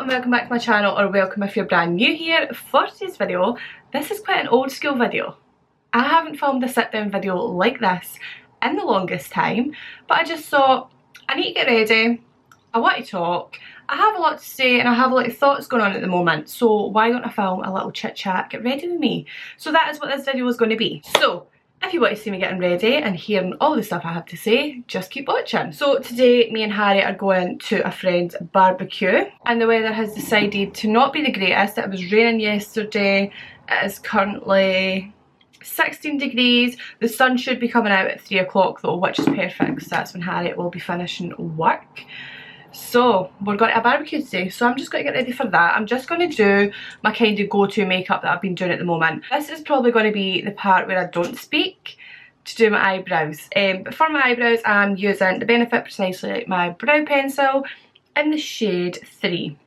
welcome back to my channel, or welcome if you're brand new here. For today's video, this is quite an old school video. I haven't filmed a sit down video like this in the longest time, but I just thought I need to get ready, I want to talk, I have a lot to say and I have a lot of thoughts going on at the moment, so why don't I film a little chit chat, get ready with me. So that is what this video is going to be. So if you want to see me getting ready and hearing all the stuff I have to say, just keep watching. So today me and Harry are going to a friend's barbecue and the weather has decided to not be the greatest. It was raining yesterday, it is currently 16 degrees. The sun should be coming out at 3 o'clock though, which is perfect because that's when Harry will be finishing work. So we're going to a barbecue today, so I'm just going to get ready for that. I'm just going to do my kind of go-to makeup that I've been doing at the moment. This is probably going to be the part where I don't speak, to do my eyebrows. But for my eyebrows I'm using the Benefit Precisely Like My brow pencil in the shade 3.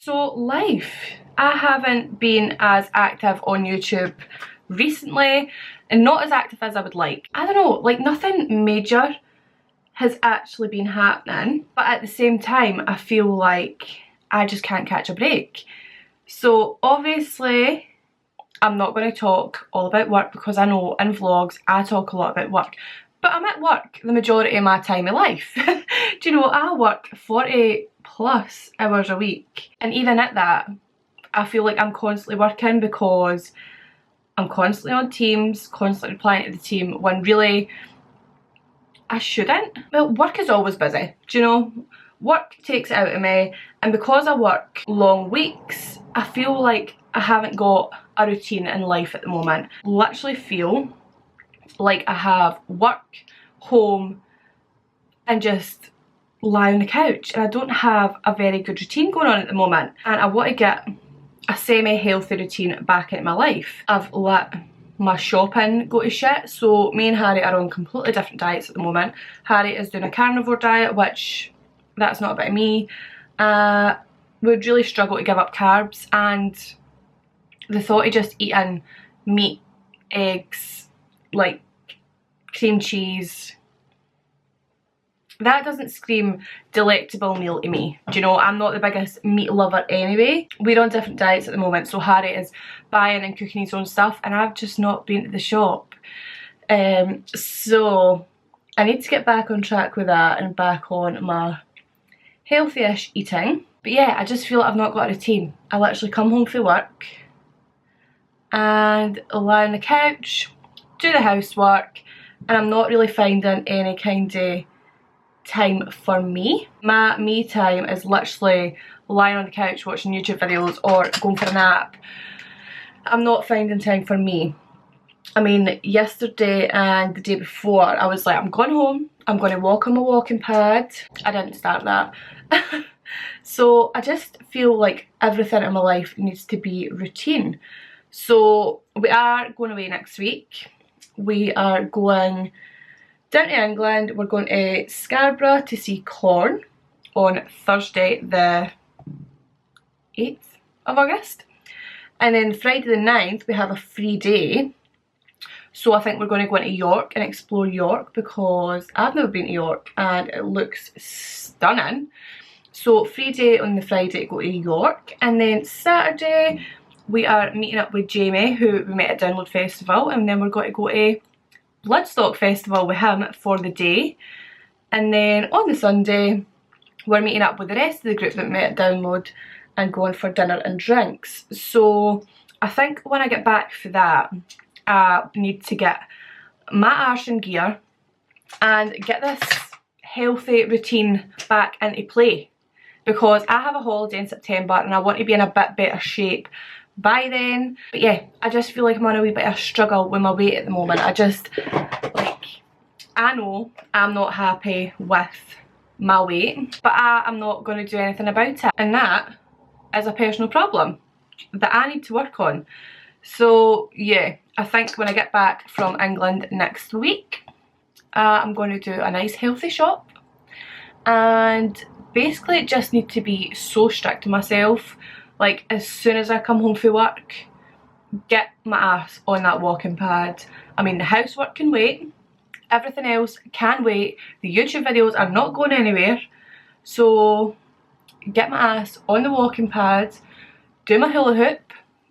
So life. I haven't been as active on YouTube recently and not as active as I would like. I don't know, like nothing major has actually been happening, but at the same time I feel like I just can't catch a break. So obviously I'm not going to talk all about work because I know in vlogs I talk a lot about work, but I'm at work the majority of my time in life. Do you know, I work 40 plus hours a week, and even at that I feel like I'm constantly working because I'm constantly on Teams, constantly replying to the team when really I shouldn't. Well, work is always busy, do you know? Work takes it out of me, and because I work long weeks, I feel like I haven't got a routine in life at the moment. Literally feel like I have work, home, and just lie on the couch, and I don't have a very good routine going on at the moment, and I want to get a semi-healthy routine back into my life. I've let my shopping go to shit, so me and Harry are on completely different diets at the moment. Harry is doing a carnivore diet, which that's not a bit of me. Would really struggle to give up carbs, and the thought of just eating meat, eggs, like cream cheese, that doesn't scream delectable meal to me. Do you know, I'm not the biggest meat lover anyway. We're on different diets at the moment, so Harry is buying and cooking his own stuff and I've just not been to the shop. So I need to get back on track with that and back on my healthy-ish eating. But yeah, I just feel like I've not got a routine. I literally come home from work and lie on the couch, do the housework, and I'm not really finding any kind of time for me. My me time is literally lying on the couch watching YouTube videos or going for a nap. I'm not finding time for me. I mean, yesterday and the day before I was like, I'm going home, I'm going to walk on my walking pad. I didn't start that. So I just feel like everything in my life needs to be routine. So we are going away next week. We are going down to England. We're going to Scarborough to see Corn on Thursday the 8th of August. And then Friday the 9th we have a free day. So I think we're going to go into York and explore York because I've never been to York and it looks stunning. So free day on the Friday to go to York. And then Saturday we are meeting up with Jamie, who we met at Download Festival, and then we're going to go to Bloodstock Festival with him for the day. And then on the Sunday we're meeting up with the rest of the group that met at Download and going for dinner and drinks. So I think when I get back for that I need to get my arse in gear and get this healthy routine back into play, because I have a holiday in September and I want to be in a bit better shape by then. But yeah, I just feel like I'm on a wee bit of a struggle with my weight at the moment. I just, like, I know I'm not happy with my weight, but I'm not going to do anything about it, and that is a personal problem that I need to work on. So yeah, I think when I get back from England next week I'm going to do a nice healthy shop, and basically just need to be so strict to myself. Like, as soon as I come home from work, get my ass on that walking pad. I mean, the housework can wait, everything else can wait, the YouTube videos are not going anywhere, So get my ass on the walking pad, do my hula hoop.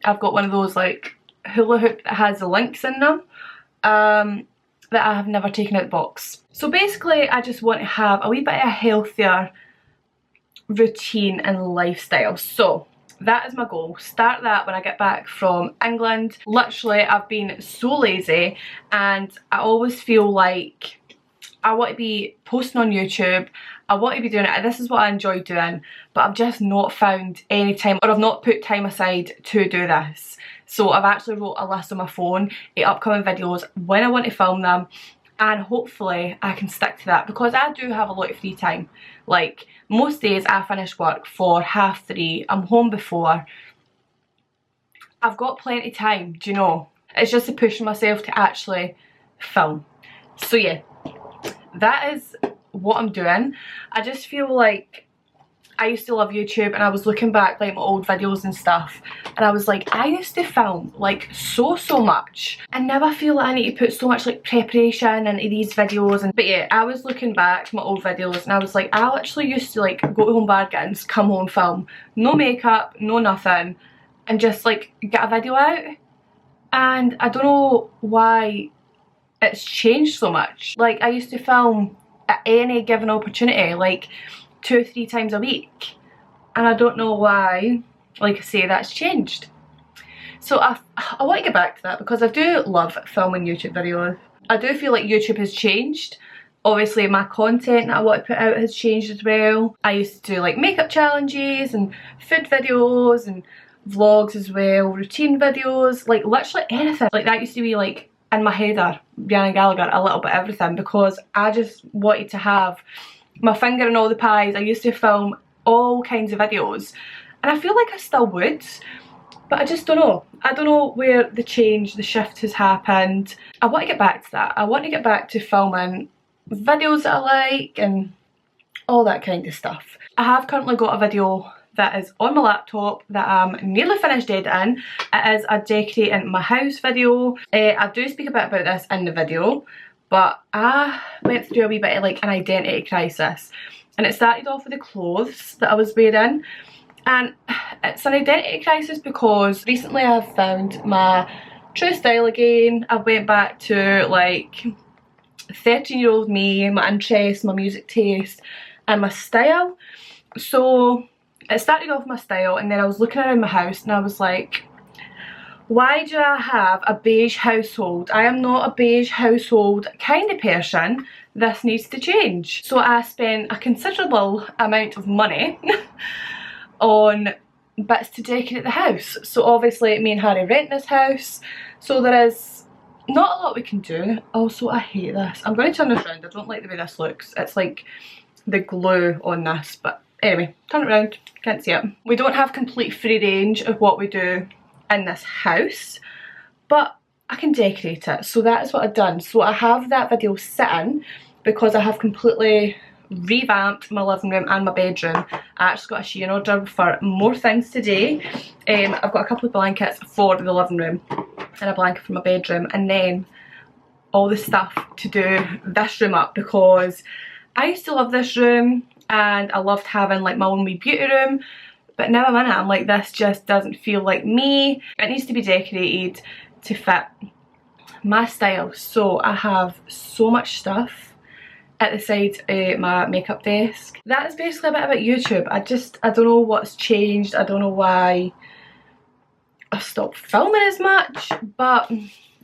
I've got one of those like hula hoop that has the links in them that I have never taken out the box. So basically I just want to have a wee bit of a healthier routine and lifestyle. So that is my goal. Start that when I get back from England. Literally, I've been so lazy and I always feel like I want to be posting on YouTube. I want to be doing it. This is what I enjoy doing, but I've just not found any time, or I've not put time aside to do this. So I've actually wrote a list on my phone of upcoming videos when I want to film them, and hopefully I can stick to that because I do have a lot of free time. Like most days I finish work for 3:30, I'm home before. I've got plenty of time, do you know? It's just to push myself to actually film. So yeah, that is what I'm doing. I just feel like I used to love YouTube, and I was looking back like my old videos and stuff, and I was like, I used to film like so much. I never feel like I need to put so much like preparation into these videos. But yeah, I was looking back to my old videos and I was like, I actually used to like go to Home Bargains, come home, film, no makeup, no nothing, and just like get a video out. And I don't know why it's changed so much. Like I used to film at any given opportunity, like 2 or 3 times a week, and I don't know why, like I say, that's changed. So I want to get back to that because I do love filming YouTube videos. I do feel like YouTube has changed. Obviously my content that I want to put out has changed as well. I used to do like makeup challenges and food videos and vlogs as well, routine videos, like literally anything. Like that used to be like in my header, Rhiannon Gallagher, a little bit of everything, because I just wanted to have my finger in all the pies. I used to film all kinds of videos, and I feel like I still would, but I just don't know. I don't know where the change, the shift has happened. I want to get back to that. I want to get back to filming videos that I like and all that kind of stuff. I have currently got a video that is on my laptop that I'm nearly finished editing. It is a decorating my house video. I do speak a bit about this in the video, but I went through a wee bit of like an identity crisis, and it started off with the clothes that I was wearing. And it's an identity crisis because recently I've found my true style again. I went back to like 13-year-old me, my interests, my music taste and my style. So it started off my style, and then I was looking around my house and I was like, why do I have a beige household? I am not a beige household kind of person. This needs to change. So I spent a considerable amount of money on bits to decorate the house. So obviously me and Harry rent this house, so there is not a lot we can do. Also, I hate this. I'm going to turn this around. I don't like the way this looks. It's like the glue on this, but anyway, turn it around, can't see it. We don't have complete free range of what we do in this house, but I can decorate it. So that is what I've done. So I have that video sitting because I have completely revamped my living room and my bedroom. I actually got a Shein order for more things today. I've got a couple of blankets for the living room and a blanket for my bedroom, and then all the stuff to do this room up, because I used to love this room and I loved having like my own wee beauty room, but now I'm in it, I'm like, this just doesn't feel like me. It needs to be decorated to fit my style. So I have so much stuff at the side of my makeup desk. That is basically a bit about YouTube. I don't know what's changed. I don't know why I've stopped filming as much, but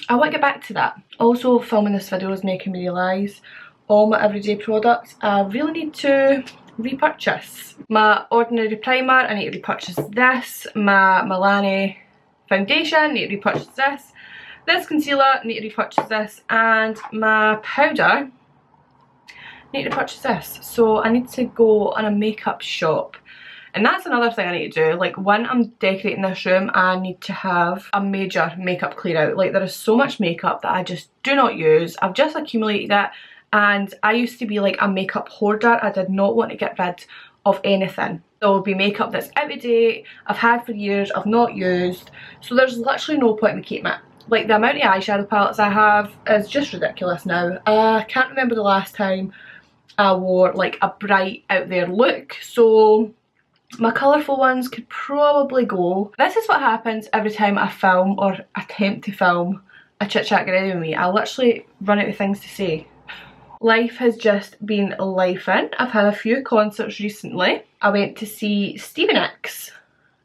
I want to get back to that. Also, filming this video is making me realise all my everyday products I really need to repurchase. My ordinary primer, I need to repurchase this. My Milani foundation, I need to repurchase this. This concealer, I need to repurchase this. And my powder, I need to purchase this. So I need to go on a makeup shop. And that's another thing I need to do. Like when I'm decorating this room, I need to have a major makeup clear out. Like there is so much makeup that I just do not use. I've just accumulated it. And I used to be like a makeup hoarder. I did not want to get rid of anything. There will be makeup that's out of date, I've had for years, I've not used. So there's literally no point in me keeping it. Like the amount of eyeshadow palettes I have is just ridiculous now. I can't remember the last time I wore like a bright out there look, so my colourful ones could probably go. This is what happens every time I film or attempt to film a Chit Chat GRWM with me. I literally run out of things to say. Life has just been lifing. I've had a few concerts recently. I went to see Stevie Nicks,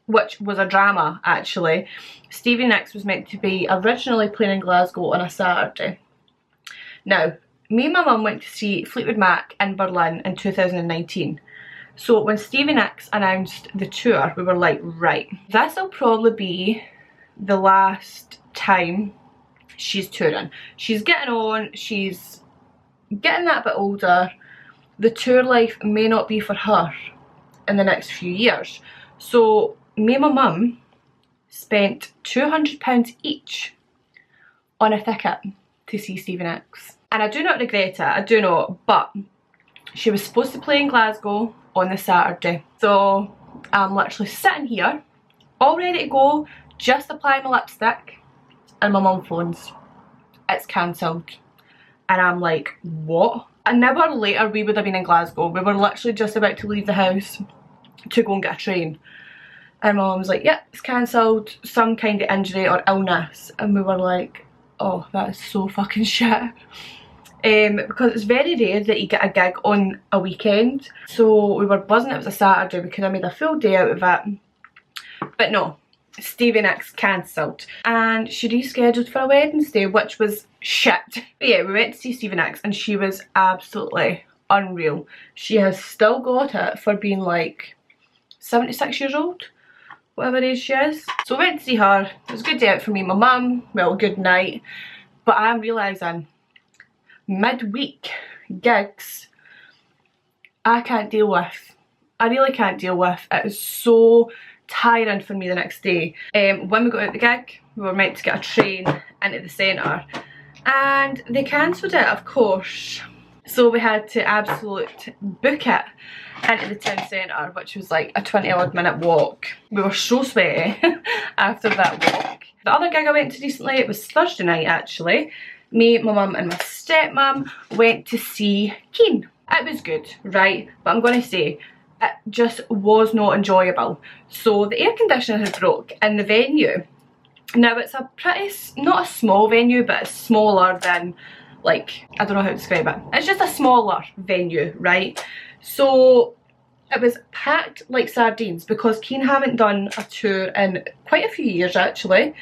which was a drama actually. Stevie Nicks was meant to be originally playing in Glasgow on a Saturday. Now, me and my mum went to see Fleetwood Mac in Berlin in 2019. So when Stevie Nicks announced the tour, we were like, right, this will probably be the last time she's touring. She's getting on, she's getting that bit older. The tour life may not be for her in the next few years. So me and my mum spent £200 each on a ticket to see Stevie Nicks. And I do not regret it, I do not, but she was supposed to play in Glasgow on the Saturday. So I'm literally sitting here, all ready to go, just applying my lipstick, and my mum phones. It's cancelled. And I'm like, what? An hour later we would have been in Glasgow. We were literally just about to leave the house to go and get a train. And my mum was like, yeah, it's cancelled, some kind of injury or illness. And we were like, oh, that is so fucking shit. Because it's very rare that you get a gig on a weekend. So we were buzzing it was a Saturday, we could have made a full day out of it. But no, Stevie Nicks cancelled. And she rescheduled for a Wednesday, which was shit. But yeah, we went to see Stevie Nicks and she was absolutely unreal. She has still got it for being like 76 years old, whatever age she is. So we went to see her. It was a good day out for me and my mum. Well, good night. But I am realising midweek gigs I can't deal with. I really can't deal with. It is so tiring for me the next day. When we got out the gig, we were meant to get a train into the centre and they cancelled it, of course. So we had to absolute book it into the town centre, which was like a 20-odd minute walk. We were so sweaty after that walk. The other gig I went to recently, it was Thursday night actually. Me, my mum and my stepmum went to see Keane. It was good, right? But I'm going to say, it just was not enjoyable. So the air conditioner had broke in the venue. Now it's a pretty, not a small venue, but it's smaller than, like, I don't know how to describe it. It's just a smaller venue, right? So it was packed like sardines because Keane haven't done a tour in quite a few years actually.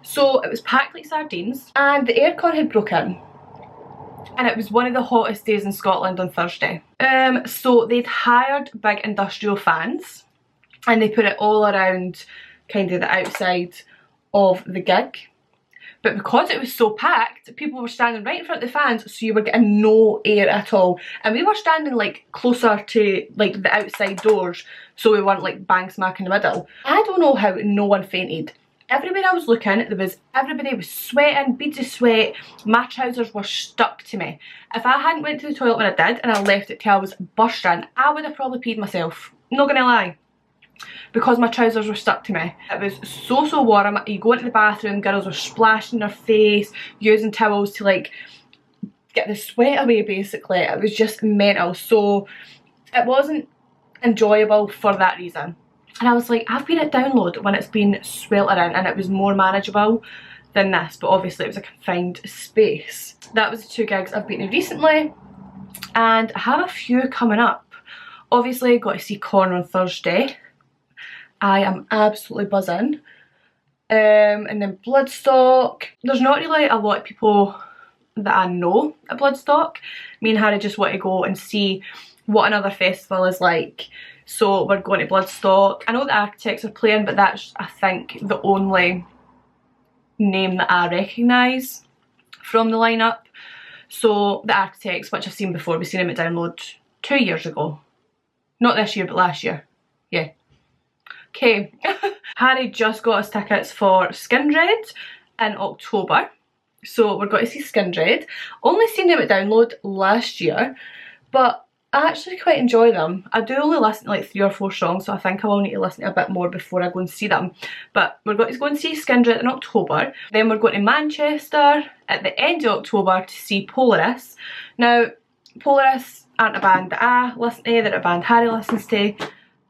So it was packed like sardines and the aircon had broken. And it was one of the hottest days in Scotland on Thursday. So they'd hired big industrial fans and they put it all around kind of the outside of the gig. But because it was so packed, people were standing right in front of the fans, so you were getting no air at all. And we were standing like closer to like the outside doors, so we weren't like bang smack in the middle. I don't know how no one fainted. Everywhere I was looking, everybody was sweating, beads of sweat. My trousers were stuck to me. If I hadn't went to the toilet when I did and I left it till I was bursting, I would have probably peed myself. Not gonna lie. Because my trousers were stuck to me. It was so warm. You go into the bathroom, girls were splashing their face, using towels to like get the sweat away basically. It was just mental. So it wasn't enjoyable for that reason. And I was like, I've been at Download when it's been sweltering and it was more manageable than this, but obviously it was a confined space. That was the two gigs I've been to recently, and I have a few coming up. Obviously got to see Connor on Thursday. I am absolutely buzzing. And then Bloodstock. There's not really a lot of people that I know at Bloodstock. Me and Harry just want to go and see what another festival is like. So we're going to Bloodstock. I know the Architects are playing, but that's, I think, the only name that I recognise from the lineup. So the Architects, which I've seen before, we've seen them at Download 2 years ago. Not this year, but last year. Yeah. Okay. Harry just got us tickets for Skindred in October. So we're going to see Skindred. Only seen them at Download last year, but I actually quite enjoy them. I do only listen to like 3 or 4 songs, so I think I will need to listen to a bit more before I go and see them. But we're going to go and see Skindred in October. Then we're going to Manchester at the end of October to see Polaris. Now, Polaris aren't a band that I listen to, they're a band Harry listens to.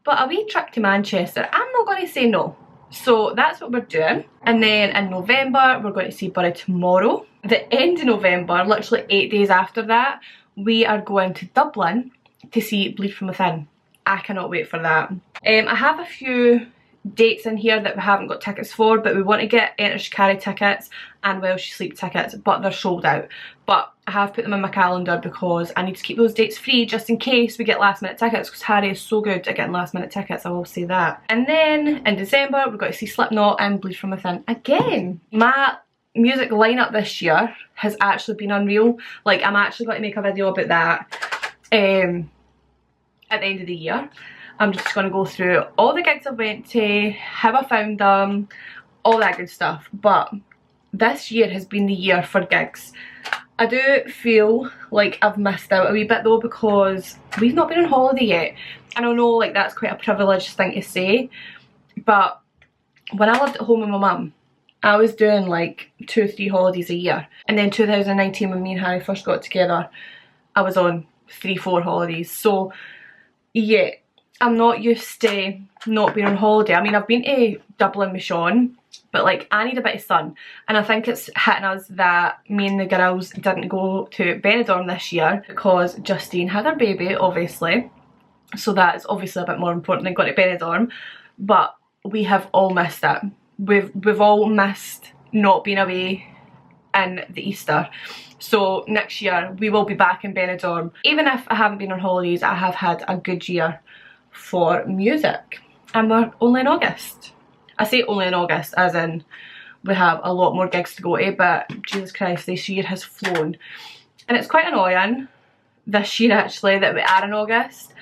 But a wee trip to Manchester, I'm not going to say no. So that's what we're doing. And then in November, we're going to see Bury Tomorrow. The end of November, literally 8 days after that, we are going to Dublin to see Bleed From Within. I cannot wait for that. I have a few dates in here that we haven't got tickets for, but we want to get Enter Shikari tickets and Welsh Sleep tickets, but they're sold out. But I have put them in my calendar because I need to keep those dates free just in case we get last minute tickets, because Harry is so good at getting last minute tickets, I will say that. And then in December we've got to see Slipknot and Bleed From Within again. My music lineup this year has actually been unreal. Like, I'm actually going to make a video about that at the end of the year. I'm just going to go through all the gigs I went to, how I found them, all that good stuff. But this year has been the year for gigs. I do feel like I've missed out a wee bit though, because we've not been on holiday yet. And I know like that's quite a privileged thing to say, but when I lived at home with my mum, I was doing like 2 or 3 holidays a year. And then 2019, when me and Harry first got together, I was on 3 or 4 holidays. So yeah, I'm not used to not being on holiday. I mean, I've been to Dublin with Sean, but like I need a bit of sun. And I think it's hitting us that me and the girls didn't go to Benidorm this year because Justine had her baby, obviously. So that is obviously a bit more important than going to Benidorm. But we have all missed it. We've all missed not being away in the Easter. So next year we will be back in Benidorm. Even if I haven't been on holidays, I have had a good year for music. And we're only in August. I say only in August as in we have a lot more gigs to go to, but Jesus Christ, this year has flown. And it's quite annoying this year actually that we are in August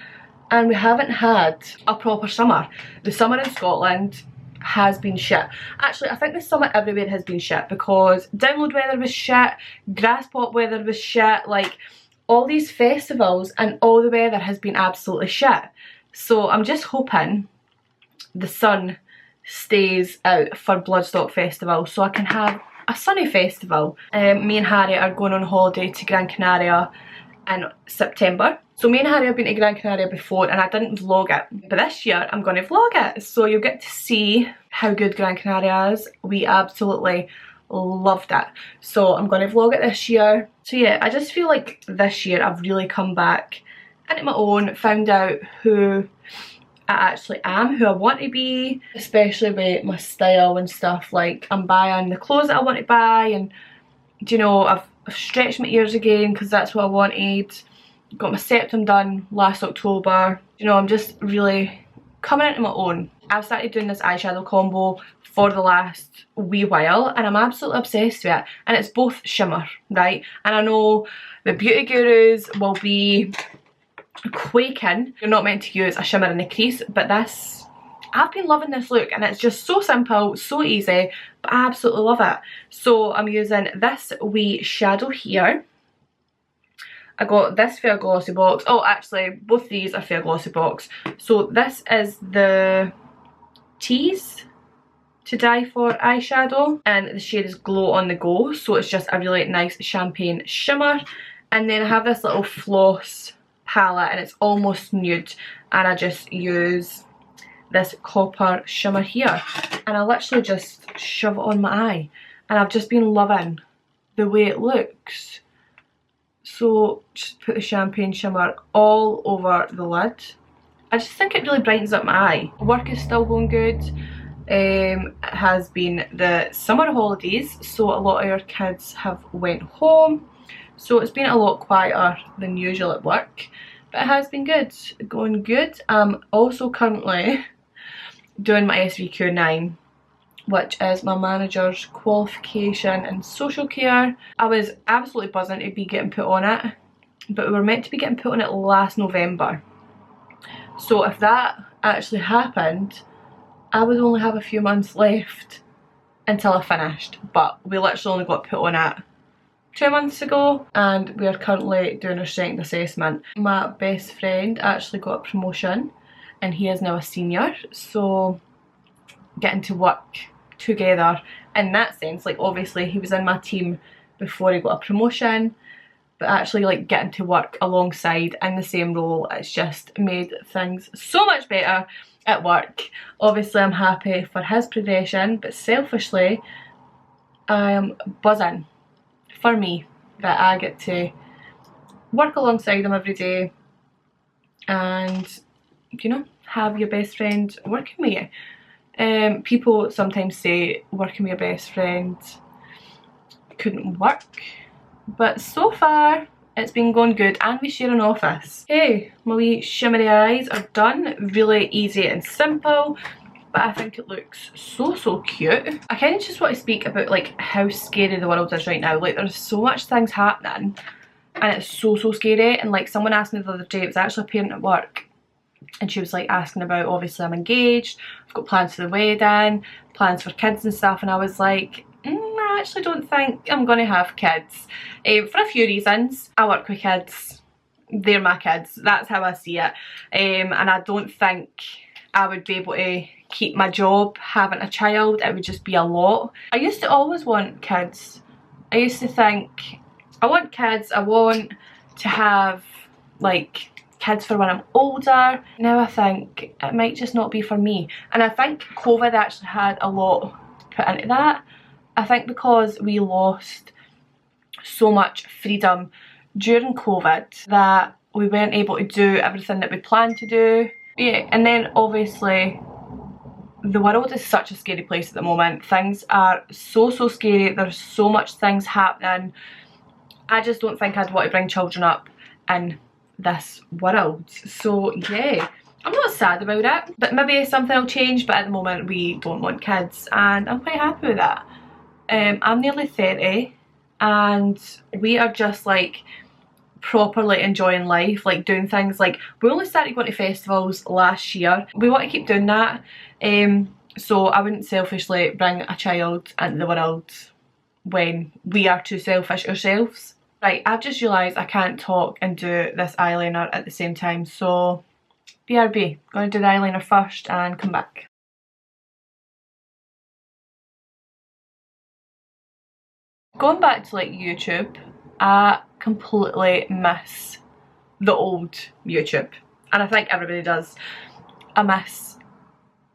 and we haven't had a proper summer. The summer in Scotland has been shit. Actually, I think the summer everywhere has been shit, because download weather was shit, grass pop weather was shit, like all these festivals and all the weather has been absolutely shit. So I'm just hoping the sun stays out for Bloodstock Festival so I can have a sunny festival. Me and Harry are going on holiday to Gran Canaria in September. So me and Harry have been to Gran Canaria before and I didn't vlog it, but this year I'm going to vlog it, so you'll get to see how good Gran Canaria is. We absolutely loved it, so I'm going to vlog it this year. So yeah, I just feel like this year I've really come back into my own, found out who I actually am, who I want to be, especially with my style and stuff. Like, I'm buying the clothes that I want to buy, and you know, I've stretched my ears again because that's what I wanted. Got my septum done last October. You know, I'm just really coming into my own. I've started doing this eyeshadow combo for the last wee while and I'm absolutely obsessed with it. And it's both shimmer, right? And I know the beauty gurus will be quaking. You're not meant to use a shimmer in a crease, but this, I've been loving this look and it's just so simple, so easy, but I absolutely love it. So I'm using this wee shadow here. I got this for a glossy box. Oh, actually, both these are for a glossy box. So this is the Tease to Die For eyeshadow, and the shade is Glow on the Go. So it's just a really nice champagne shimmer. And then I have this little floss palette, and it's almost nude. And I just use this copper shimmer here, and I literally just shove it on my eye. And I've just been loving the way it looks. So just put the champagne shimmer all over the lid. I just think it really brightens up my eye. Work is still going good. It has been the summer holidays, so a lot of our kids have went home. So it's been a lot quieter than usual at work, but it has been good, going good. I'm also currently doing my SVQ9, which is my manager's qualification in social care. I was absolutely buzzing to be getting put on it, but we were meant to be getting put on it last November. So if that actually happened, I would only have a few months left until I finished. But we literally only got put on it 2 months ago, and we are currently doing our strength assessment. My best friend actually got a promotion and he is now a senior, so getting to work together in that sense, like obviously he was in my team before he got a promotion, but actually like getting to work alongside in the same role, it's just made things so much better at work. Obviously I'm happy for his progression, but selfishly I am buzzing for me that I get to work alongside him every day and, you know, have your best friend working with you. People sometimes say working with your best friend couldn't work, but so far it's been going good, and we share an office. Okay, my wee shimmery eyes are done. Really easy and simple, but I think it looks so cute. I kind of just want to speak about like how scary the world is right now. Like there's so much things happening and it's so scary. And like someone asked me the other day, it was actually a parent at work, and she was like asking about, obviously I'm engaged, I've got plans for the wedding, plans for kids and stuff, and I was like, I actually don't think I'm gonna have kids, for a few reasons. I work with kids, they're my kids, that's how I see it, and I don't think I would be able to keep my job having a child. It would just be a lot. I used to always want kids. I used to think, I want kids, I want to have like kids for when I'm older. Now I think it might just not be for me, and I think COVID actually had a lot put into that. I think because we lost so much freedom during COVID that we weren't able to do everything that we planned to do. Yeah, and then obviously the world is such a scary place at the moment. Things are so scary, there's so much things happening. I just don't think I'd want to bring children up in this world. So yeah, I'm not sad about it, but maybe something will change, but at the moment we don't want kids and I'm quite happy with that. I'm nearly 30 and we are just like properly enjoying life, like doing things. Like we only started going to festivals last year. We want to keep doing that, so I wouldn't selfishly bring a child into the world when we are too selfish ourselves. Right, I've just realised I can't talk and do this eyeliner at the same time, so BRB, gonna do the eyeliner first and come back. Going back to like YouTube, I completely miss the old YouTube, and I think everybody does. I miss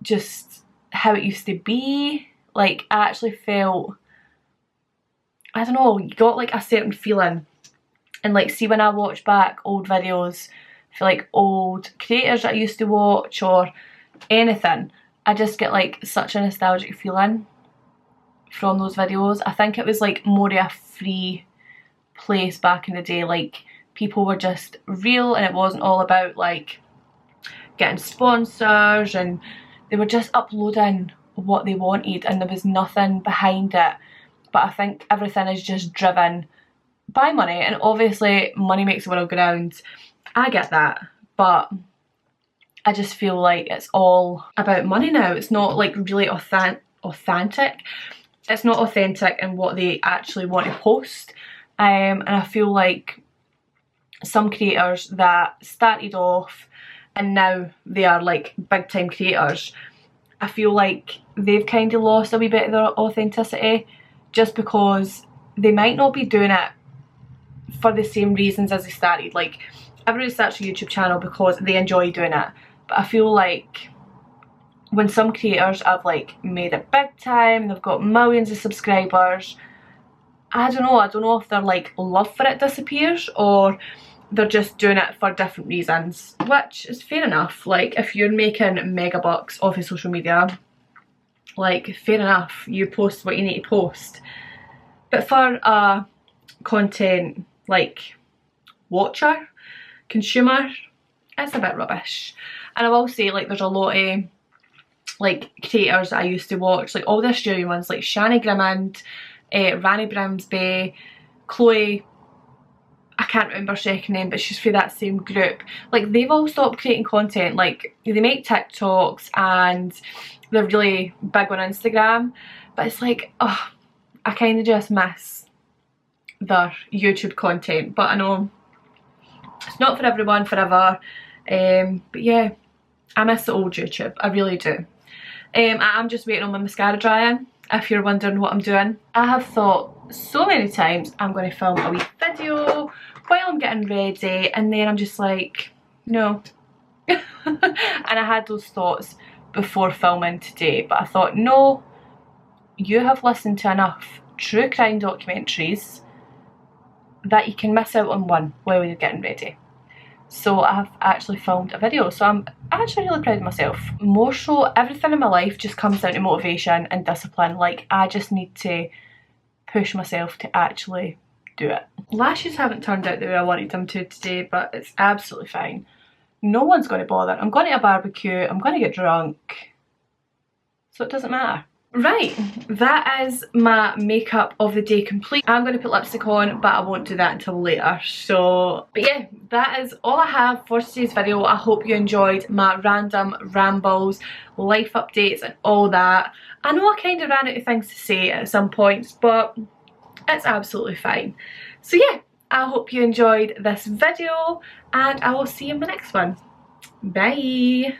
just how it used to be. Like I actually felt, I don't know, you got like a certain feeling. And like see when I watch back old videos for like old creators that I used to watch or anything, I just get like such a nostalgic feeling from those videos. I think it was like more of a free place back in the day. Like people were just real and it wasn't all about like getting sponsors, and they were just uploading what they wanted and there was nothing behind it. But I think everything is just driven by money, and obviously money makes the world go round. I get that, but I just feel like it's all about money now. It's not like really authentic. It's not authentic in what they actually want to post, and I feel like some creators that started off and now they are like big time creators, I feel like they've kind of lost a wee bit of their authenticity, just because they might not be doing it for the same reasons as they started. Like everybody starts a YouTube channel because they enjoy doing it, but I feel like when some creators have like made it big time, they've got millions of subscribers, I don't know if their like love for it disappears or they're just doing it for different reasons, which is fair enough. Like if you're making mega bucks off of social media, like fair enough, you post what you need to post. But for a content like watcher, consumer, it's a bit rubbish. And I will say, like, there's a lot of like creators that I used to watch, like all the Australian ones, like Shani Grimmond, Rani Brimsby, Chloe, I can't remember her second name, but she's for that same group. Like they've all stopped creating content. Like they make TikToks and they're really big on Instagram, but it's like, oh, I kind of just miss their YouTube content. But I know it's not for everyone forever, but yeah, I miss the old YouTube, I really do. I'm just waiting on my mascara drying, if you're wondering what I'm doing. I have thought so many times I'm going to film a wee video while I'm getting ready, and then I'm just like, no. And I had those thoughts before filming today, but I thought, no, you have listened to enough true crime documentaries that you can miss out on one while you're getting ready. So I've actually filmed a video, so I'm actually really proud of myself. More so, everything in my life just comes down to motivation and discipline. Like, I just need to push myself to actually do it. Lashes haven't turned out the way I wanted them to today, but it's absolutely fine. No one's going to bother. I'm going to a barbecue, I'm going to get drunk, so it doesn't matter. Right, that is my makeup of the day complete. I'm going to put lipstick on, but I won't do that until later. So, but yeah, that is all I have for today's video. I hope you enjoyed my random rambles, life updates and all that. I know I kind of ran out of things to say at some points, but it's absolutely fine. So yeah, I hope you enjoyed this video, and I will see you in my next one. Bye!